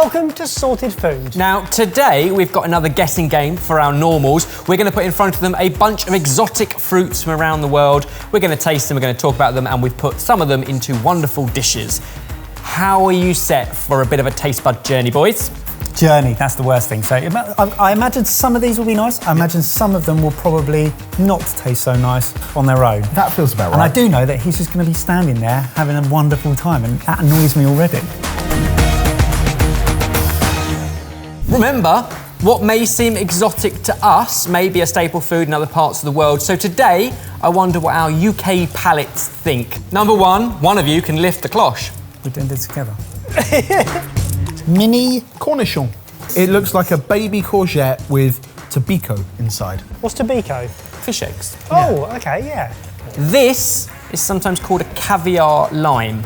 welcome to Sorted Food. Now, today we've got another guessing game for our normals. We're going to put in front of them a bunch of exotic fruits from around the world. We're going to taste them, we're going to talk about them, and we've put some of them into wonderful dishes. How are you set for a bit of a taste bud journey, boys? Journey, that's the worst thing. So I imagine some of these will be nice. I imagine some of them will probably not taste so nice on their own. That feels about right. And I do know that he's just going to be standing there having a wonderful time, and that annoys me already. Remember, what may seem exotic to us may be a staple food in other parts of the world. So today, I wonder what our UK palates think. Number one of you can lift the cloche. We're doing this together. Mini cornichon. It looks like a baby courgette with tobacco inside. What's tobacco? Fish eggs. Oh, okay, yeah. This is sometimes called a caviar lime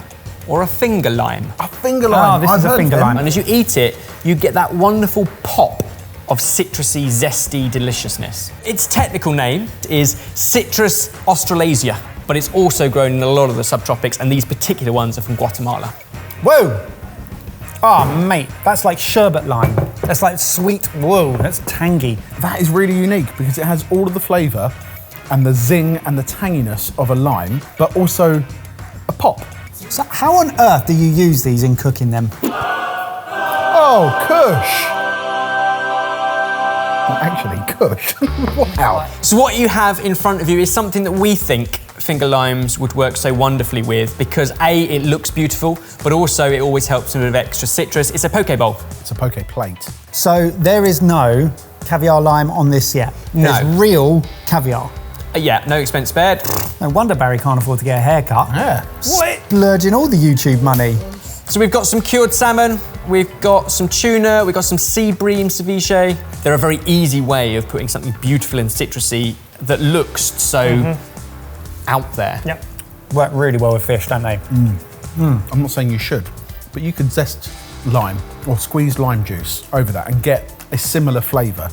or a finger lime. A finger lime. Oh, this is a finger lime. And as you eat it, you get that wonderful pop of citrusy, zesty deliciousness. Its technical name is Citrus australasiae, but it's also grown in a lot of the subtropics, and these particular ones are from Guatemala. Whoa! Oh, mate, that's like sherbet lime. That's like sweet, whoa, that's tangy. That is really unique because it has all of the flavour and the zing and the tanginess of a lime, but also a pop. So how on earth do you use these in cooking them? Oh, kush! Well, actually, kush. Wow. So what you have in front of you is something that we think finger limes would work so wonderfully with because A, it looks beautiful, but also it always helps with a bit of extra citrus. It's a poke bowl. It's a poke plate. So there is no caviar lime on this yet. No. There's real caviar. Yeah, no expense spared. No wonder Barry can't afford to get a haircut. Yeah. Splurging all the YouTube money. So we've got some cured salmon, we've got some tuna, we've got some sea bream ceviche. They're a very easy way of putting something beautiful and citrusy that looks so out there. Yep. Work really well with fish, don't they? I'm not saying you should, but you could zest lime or squeeze lime juice over that and get a similar flavour,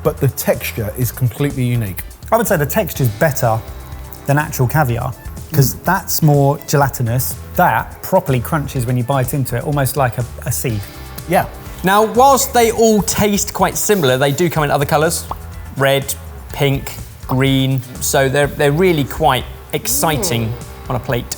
but the texture is completely unique. I would say the texture's better than actual caviar because that's more gelatinous. That properly crunches when you bite into it, almost like a seed. Yeah. Now, whilst they all taste quite similar, they do come in other colours. Red, pink, green. So they're really quite exciting on a plate.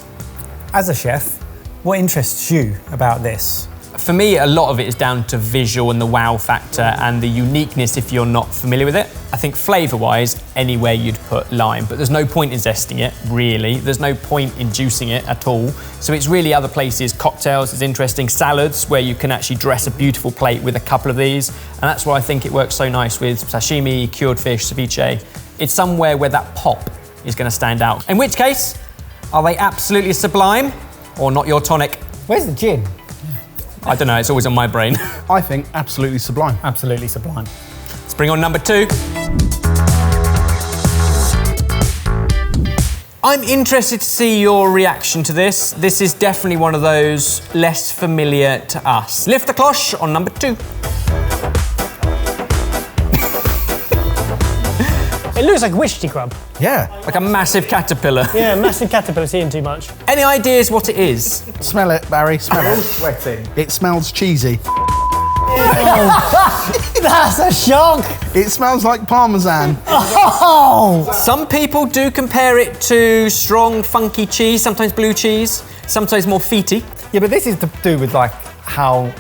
As a chef, what interests you about this? For me, a lot of it is down to visual and the wow factor and the uniqueness if you're not familiar with it. I think flavour-wise, anywhere you'd put lime, but there's no point in zesting it, really. There's no point in juicing it at all. So it's really other places. Cocktails is interesting, salads, where you can actually dress a beautiful plate with a couple of these. And that's why I think it works so nice with sashimi, cured fish, ceviche. It's somewhere where that pop is going to stand out. In which case, are they absolutely sublime or not your tonic? Where's the gin? I don't know, it's always on my brain. I think absolutely sublime. Absolutely sublime. Let's bring on number two. I'm interested to see your reaction to this. This is definitely one of those less familiar to us. Lift the cloche on number two. It looks like wishy grub. Yeah. Like a massive caterpillar. Yeah, massive caterpillar's eating too much. Any ideas what it is? Smell it, Barry, smell it. Sweating. It smells cheesy. That's a shock! It smells like Parmesan. Oh! Some people do compare it to strong, funky cheese, sometimes blue cheese, sometimes more feety. Yeah, but this is to do with like how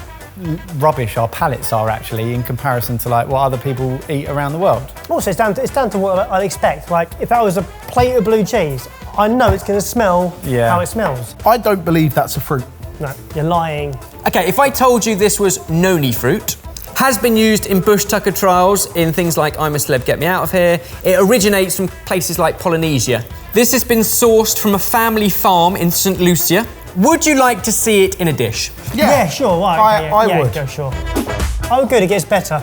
rubbish our palates are actually in comparison to like what other people eat around the world. Also, it's down to what I'd expect. Like, if that was a plate of blue cheese, I know it's going to smell how it smells. I don't believe that's a fruit. No, you're lying. Okay, if I told you this was noni fruit, has been used in bush tucker trials in things like I'm a Celeb, Get Me Out of Here. It originates from places like Polynesia. This has been sourced from a family farm in St. Lucia. Would you like to see it in a dish? Yeah, sure. Right, I would. Go, sure. Oh, good, it gets better.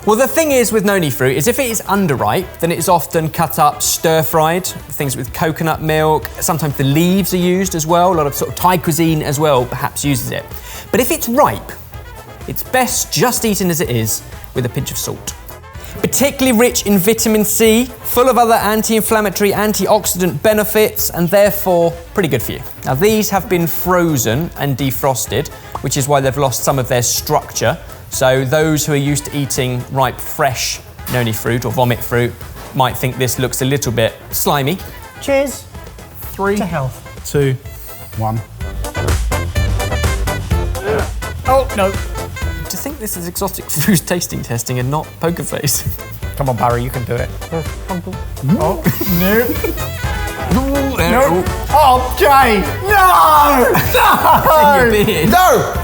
Well, the thing is with noni fruit is if it is underripe, then it's often cut up, stir-fried, things with coconut milk. Sometimes the leaves are used as well. A lot of sort of Thai cuisine as well perhaps uses it. But if it's ripe, it's best just eaten as it is with a pinch of salt. Particularly rich in vitamin C, full of other anti-inflammatory, antioxidant benefits, and therefore pretty good for you. Now these have been frozen and defrosted, which is why they've lost some of their structure. So those who are used to eating ripe, fresh noni fruit or vomit fruit might think this looks a little bit slimy. Cheers. 3, to health. 2, 1. Oh, no. To think this is exotic food tasting testing and not poker face. Come on, Barry, you can do it. Oh, No. Oh, Jay! No! No!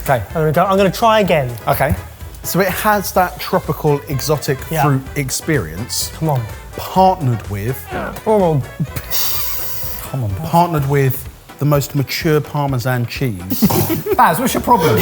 Okay. there we go. I'm going to try again. Okay. So it has that tropical exotic Yeah. fruit experience Come on. partnered with Oh, partnered with the most mature Parmesan cheese. Baz, what's your problem?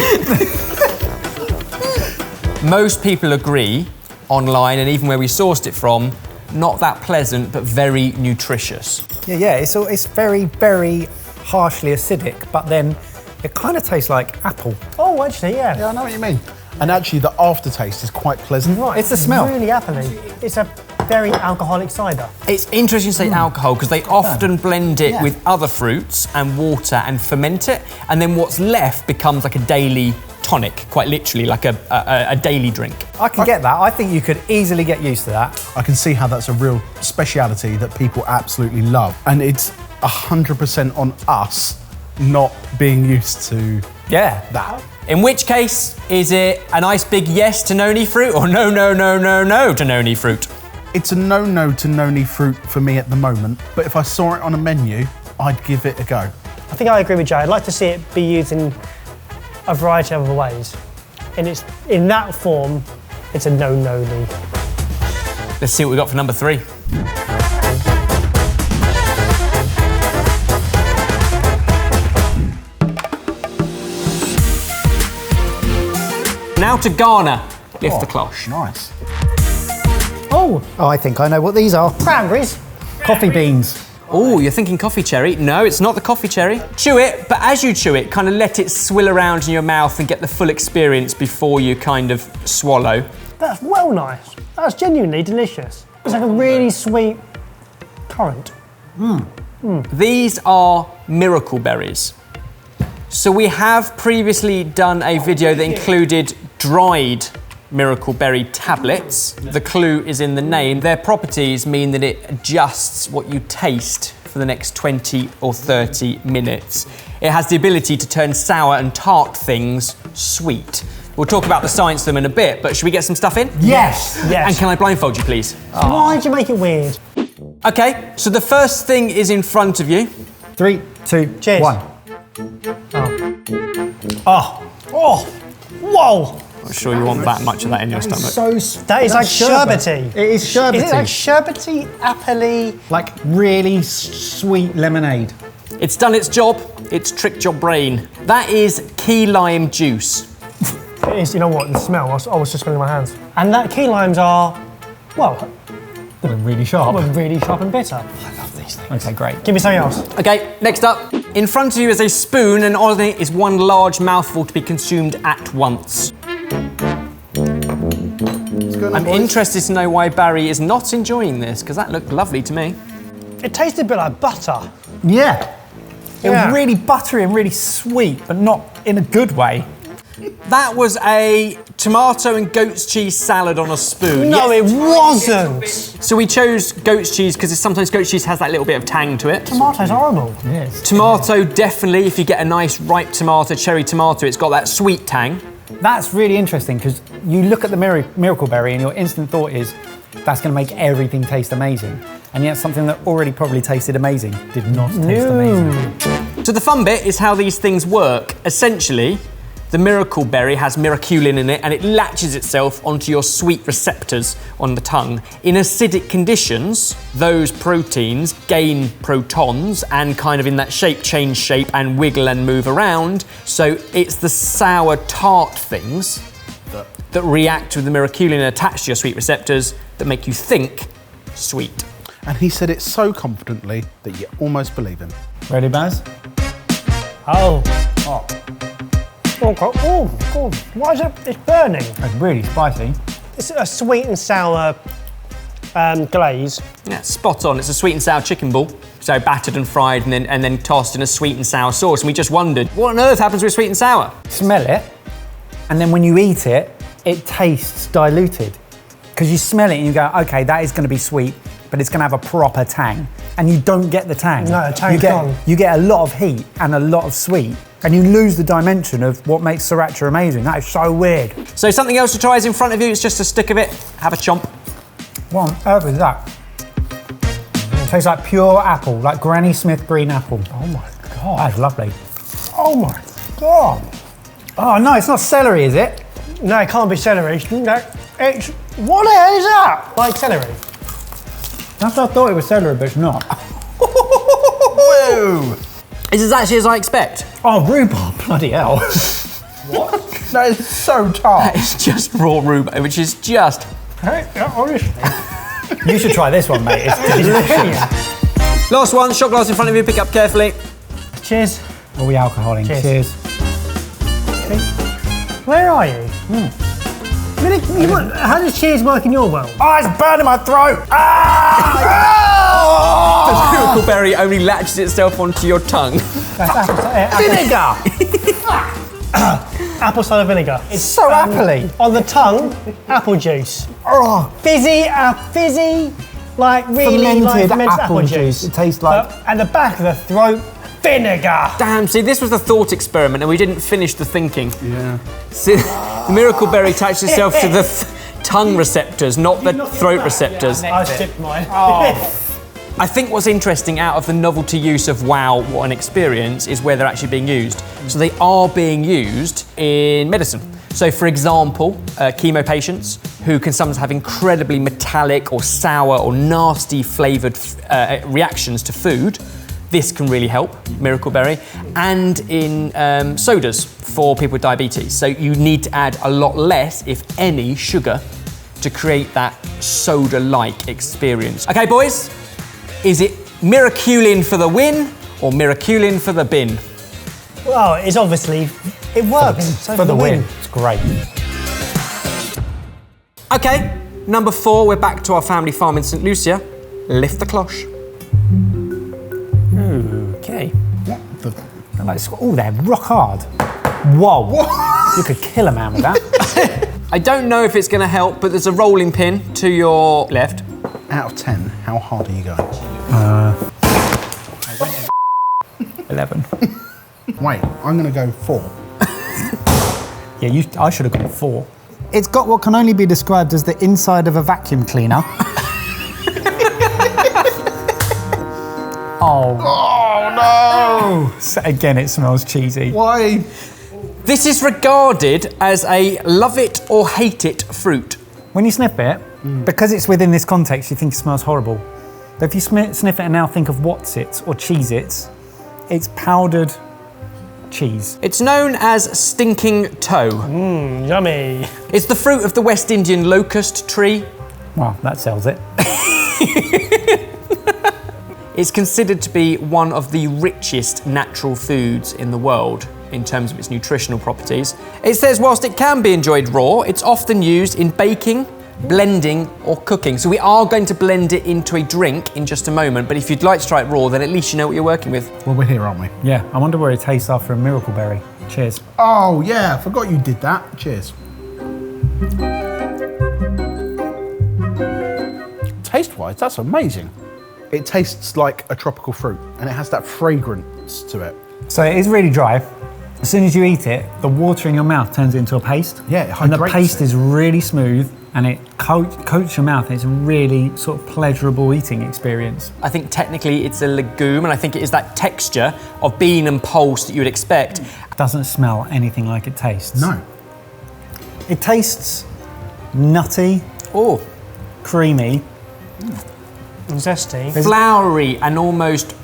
Most people agree online and even where we sourced it from, not that pleasant but very nutritious. Yeah, it's very, very harshly acidic, but then it kind of tastes like apple. oh, actually, yeah. Yeah, I know what you mean. And actually the aftertaste is quite pleasant. Right. It's the smell. Really appley. It's a very alcoholic cider. It's interesting to say alcohol because they often blend it Yeah. with other fruits and water and ferment it, and then what's left becomes like a daily tonic, quite literally like a daily drink. I can get that. I think you could easily get used to that. I can see how that's a real speciality that people absolutely love. And it's 100% on us not being used to Yeah. that. In which case, is it a nice big yes to noni fruit or no to noni fruit? It's a no-no to noni fruit for me at the moment, but if I saw it on a menu, I'd give it a go. I think I agree with Jay. I'd like to see it be used in a variety of other ways. And it's in that form, it's a no-no-no. Let's see what we got for number 3. Now to Ghana. Lift the cloche. Nice. Oh, Oh, I think I know what these are. cranberries. Coffee beans. Oh, you're thinking coffee cherry. No, it's not the coffee cherry. Chew it, but as you chew it, kind of let it swill around in your mouth and get the full experience before you kind of swallow. That's well nice. That's genuinely delicious. It's like a really sweet currant. These are miracle berries. So we have previously done a video that included dried miracle berry tablets. The clue is in the name. Their properties mean that it adjusts what you taste for the next 20 or 30 minutes. It has the ability to turn sour and tart things sweet. We'll talk about the science of them in a bit, but should we get some stuff in? Yes. Yes. And can I blindfold you, please? Why'd you make it weird? Okay, so the first thing is in front of you. 3, 2, Cheers. 1. Oh, whoa. I'm sure you want that much of that in your stomach. That is like sherbety. It is sherbety. Is it like sherbety, appley? Like really sweet lemonade. It's done its job. It's tricked your brain. That is key lime juice. It is, you know what, the smell, I was just smelling my hands. And that key limes are, well, They're really sharp. really sharp and bitter. Okay, great. Give me something else. Okay, next up. In front of you is a spoon and on it is one large mouthful to be consumed at once. I'm interested to know why Barry is not enjoying this, because that looked lovely to me. It tasted a bit like butter. Yeah. It Yeah. was really buttery and really sweet, but not in a good way. That was a tomato and goat's cheese salad on a spoon. No, Yes. it wasn't. So we chose goat's cheese because sometimes goat's cheese has that little bit of tang to it. Tomato's horrible. Yes. Tomato, definitely, if you get a nice ripe tomato, cherry tomato, it's got that sweet tang. That's really interesting because you look at the miracle berry and your instant thought is that's going to make everything taste amazing. And yet something that already probably tasted amazing did not taste amazing. So the fun bit is how these things work. Essentially, the miracle berry has miraculin in it and it latches itself onto your sweet receptors on the tongue. In acidic conditions, those proteins gain protons and kind of in that shape change shape and wiggle and move around. So it's the sour tart things that react with the miraculin attached to your sweet receptors that make you think sweet. And he said it so confidently that you almost believe him. Ready, Baz? Oh. Oh, God. Why is it? It's burning. It's really spicy. It's a sweet and sour glaze. Yeah, spot on. It's a sweet and sour chicken ball. So battered and fried and then tossed in a sweet and sour sauce. And we just wondered, what on earth happens with sweet and sour? Smell it, and then when you eat it, it tastes diluted. Because you smell it and you go, okay, that is going to be sweet, but it's going to have a proper tang. And you don't get the tang. No, the tang's gone. You get a lot of heat and a lot of sweet, and you lose the dimension of what makes sriracha amazing. That is so weird. So something else to try is in front of you. It's just a stick of it. Have a chomp. What on earth is that? It tastes like pure apple, like Granny Smith green apple. Oh my God. That's lovely. Oh my God. Oh no, it's not celery, is it? No, it can't be celery. No, it's, what the hell is that? Like celery. That's what I thought it was celery, but it's not. Whoa! This is actually as I expect. Oh, rhubarb, bloody hell. What? That is so tart. It's just raw rhubarb, which is just... Hey, honestly. You should try this one, mate. It's delicious. Last one, shot glass in front of you, pick up carefully. Cheers. Are we alcoholing? Cheers. Where are you? How does cheers work in your world? Oh, it's burning my throat. The miracle berry only latches itself onto your tongue. Vinegar. Apple cider vinegar. It's So appley. On the tongue, apple juice. Oh, Fizzy, like really like fermented apple juice. It tastes like... But at the back of the throat, vinegar. Damn, see, this was the thought experiment and we didn't finish the thinking. Yeah. See, the miracle berry attached itself to the tongue receptors, not the throat receptors. I skipped mine. I think what's interesting out of the novelty use of wow, what an experience, is where they're actually being used. So they are being used in medicine. So for example, chemo patients who can sometimes have incredibly metallic or sour or nasty flavoured reactions to food, this can really help, miracle berry. And in sodas for people with diabetes. So you need to add a lot less, if any, sugar to create that soda-like experience. Okay, boys, is it miraculin for the win or miraculin for the bin? Well, it's obviously, it works. So For the win. It's great. Okay, number 4, we're back to our family farm in St. Lucia. Lift the cloche. Okay. They're like, oh, they're rock hard. Whoa. You could kill a man with that. I don't know if it's going to help, but there's a rolling pin to your left. Out of 10, how hard are you going? 11. Wait, I'm going to go 4. Yeah, I should have gone 4. It's got what can only be described as the inside of a vacuum cleaner. Oh no! So again, it smells cheesy. Why? This is regarded as a love it or hate it fruit. When you sniff it, because it's within this context, you think it smells horrible. But if you sniff it and now think of What's-Its or Cheez-Its, it's powdered cheese. It's known as stinking toe. Yummy. It's the fruit of the West Indian locust tree. Well, that sells it. It's considered to be one of the richest natural foods in the world in terms of its nutritional properties. It says whilst it can be enjoyed raw, it's often used in baking, blending or cooking. So we are going to blend it into a drink in just a moment, but if you'd like to try it raw, then at least you know what you're working with. Well, we're here, aren't we? Yeah, I wonder where it tastes after a miracle berry. Cheers. Oh yeah, I forgot you did that. Cheers. Taste-wise, that's amazing. It tastes like a tropical fruit and it has that fragrance to it. So it is really dry. As soon as you eat it, the water in your mouth turns into a paste. Yeah, it and the hydrates paste it. is really smooth and it coats your mouth. It's a really sort of pleasurable eating experience. I think technically it's a legume, and I think it is that texture of bean and pulse that you would expect. It doesn't smell anything like it tastes. No. It tastes nutty, Oh, creamy. Zesty. flowery and almost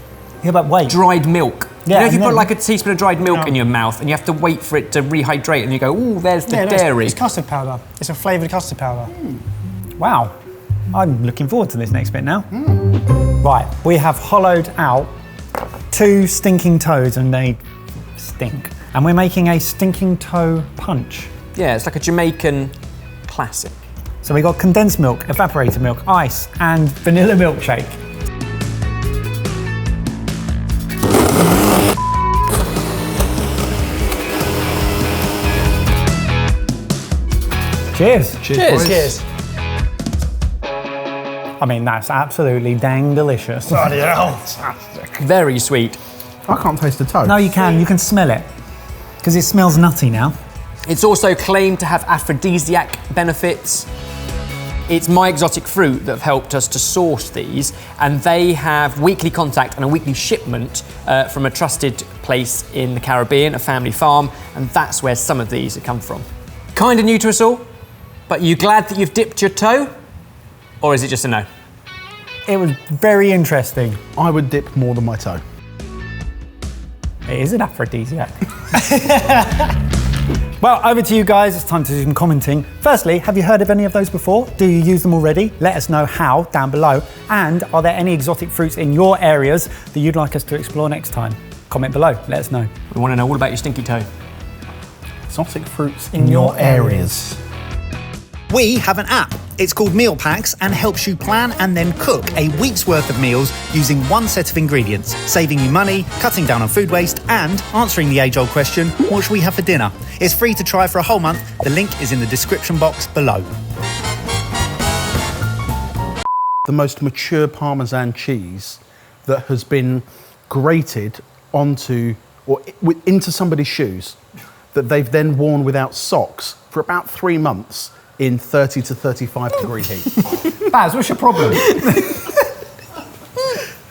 Yeah, but wait. dried milk. Yeah, you know, if you and put then- like a teaspoon of dried milk in your mouth and you have to wait for it to rehydrate and you go, ooh, there's the dairy. It's custard powder. It's a flavoured custard powder. Wow. I'm looking forward to this next bit now. Right, we have hollowed out 2 stinking toes and they stink. And we're making a stinking toe punch. Yeah, it's like a Jamaican classic. So we got condensed milk, evaporated milk, ice, and vanilla milkshake. Cheers. Cheers. boys. Cheers. I mean, that's absolutely dang delicious. Bloody hell. Very sweet. I can't taste the toe. No, you can smell it. Because it smells nutty now. It's also claimed to have aphrodisiac benefits. It's My Exotic Fruit that have helped us to source these, and they have weekly contact and a weekly shipment from a trusted place in the Caribbean, a family farm, and that's where some of these have come from. Kind of new to us all, but you glad that you've dipped your toe? Or is it just a no? It was very interesting. I would dip more than my toe. It is an aphrodisiac. Well, over to you guys. It's time to do some commenting. Firstly, have you heard of any of those before? Do you use them already? Let us know how down below. And are there any exotic fruits in your areas that you'd like us to explore next time? Comment below, let us know. We want to know all about your stinky toe. Exotic fruits In your areas. We have an app. It's called Meal Packs and helps you plan and then cook a week's worth of meals using one set of ingredients, saving you money, cutting down on food waste, and answering the age-old question, what should we have for dinner? It's free to try for a whole month. The link is in the description box below. The most mature Parmesan cheese that has been grated onto or into somebody's shoes that they've then worn without socks for about 3 months in 30 to 35 degree heat. Baz, what's your problem?